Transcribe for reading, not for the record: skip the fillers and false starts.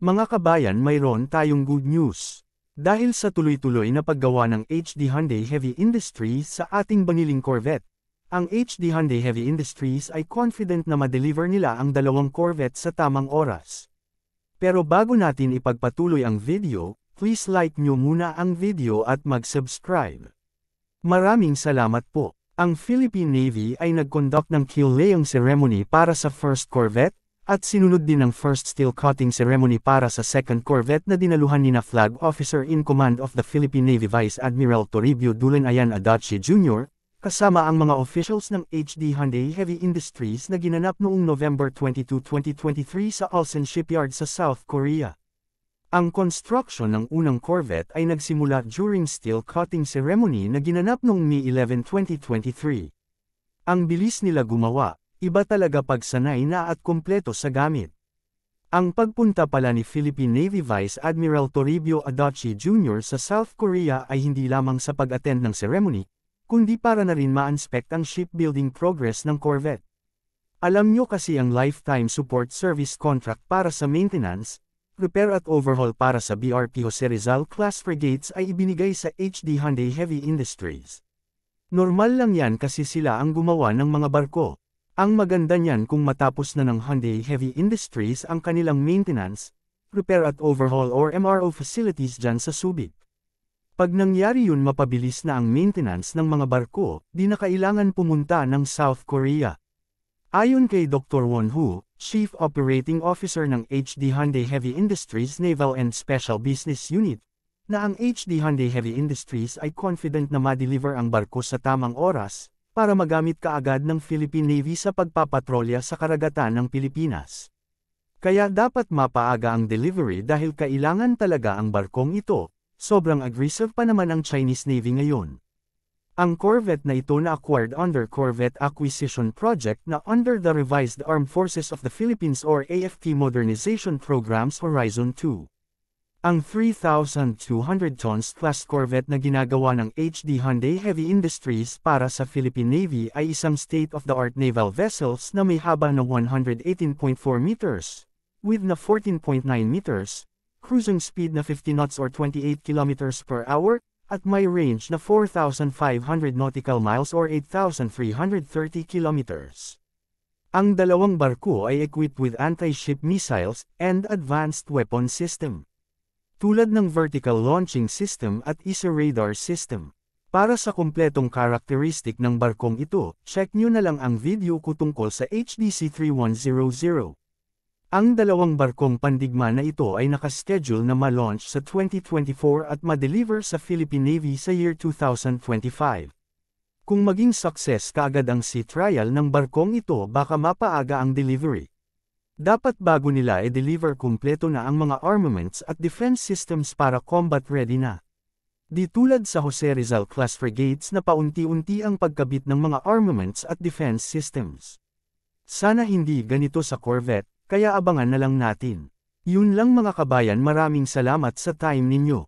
Mga kabayan, mayroon tayong good news. Dahil sa tuloy-tuloy na paggawa ng HD Hyundai Heavy Industries sa ating baniling Corvette, ang HD Hyundai Heavy Industries ay confident na ma-deliver nila ang dalawang Corvette sa tamang oras. Pero bago natin ipagpatuloy ang video, please like nyo muna ang video at mag-subscribe. Maraming salamat po. Ang Philippine Navy ay nag-conduct ng keel laying ceremony para sa first Corvette, at sinunod din ng first steel cutting ceremony para sa second Corvette na dinaluhan ni Flag Officer in Command of the Philippine Navy Vice Admiral Toribio Dulanayan Adachi Jr., kasama ang mga officials ng HD Hyundai Heavy Industries na ginanap noong November 22, 2023 sa Ulsan Shipyard sa South Korea. Ang construction ng unang Corvette ay nagsimula during steel cutting ceremony na ginanap noong May 11, 2023. Ang bilis nila gumawa. Iba talaga pagsanay na at kumpleto sa gamit. Ang pagpunta pala ni Philippine Navy Vice Admiral Toribio Adachi Jr. sa South Korea ay hindi lamang sa pag-attend ng ceremony, kundi para na rin ma-inspect ang shipbuilding progress ng Corvette. Alam nyo kasi ang lifetime support service contract para sa maintenance, repair at overhaul para sa BRP Jose Rizal class frigates ay ibinigay sa HD Hyundai Heavy Industries. Normal lang yan kasi sila ang gumawa ng mga barko. Ang maganda niyan kung matapos na ng Hyundai Heavy Industries ang kanilang maintenance, repair at overhaul or MRO facilities dyan sa Subic. Pag nangyari yun, mapabilis na ang maintenance ng mga barko, di na kailangan pumunta ng South Korea. Ayon kay Dr. Won Hu, Chief Operating Officer ng HD Hyundai Heavy Industries Naval and Special Business Unit, na ang HD Hyundai Heavy Industries ay confident na ma-deliver ang barko sa tamang oras, para magamit kaagad ng Philippine Navy sa pagpapatrolya sa karagatan ng Pilipinas. Kaya dapat mapaaga ang delivery dahil kailangan talaga ang barkong ito, sobrang aggressive pa naman ang Chinese Navy ngayon. Ang Corvette na ito na acquired under Corvette Acquisition Project na under the Revised Armed Forces of the Philippines or AFP Modernization Program's Horizon 2. Ang 3,200 tons class Corvette na ginagawa ng HD Hyundai Heavy Industries para sa Philippine Navy ay isang state-of-the-art naval vessels na may haba na 118.4 meters, width na 14.9 meters, cruising speed na 50 knots or 28 kilometers per hour, at may range na 4,500 nautical miles or 8,330 kilometers. Ang dalawang barko ay equipped with anti-ship missiles and advanced weapon system, tulad ng vertical launching system at ESA radar system. Para sa kumpletong karakteristik ng barkong ito, check nyo na lang ang video ko tungkol sa HDC 3100. Ang dalawang barkong pandigma na ito ay nakaschedule na ma-launch sa 2024 at ma-deliver sa Philippine Navy sa year 2025. Kung maging success kaagad ang sea trial ng barkong ito, baka mapaaga ang delivery. Dapat bago nila i-deliver kumpleto na ang mga armaments at defense systems para combat ready na. Di tulad sa Jose Rizal class frigates na paunti-unti ang pagkabit ng mga armaments at defense systems. Sana hindi ganito sa Corvette, kaya abangan na lang natin. Yun lang mga kabayan, maraming salamat sa time ninyo.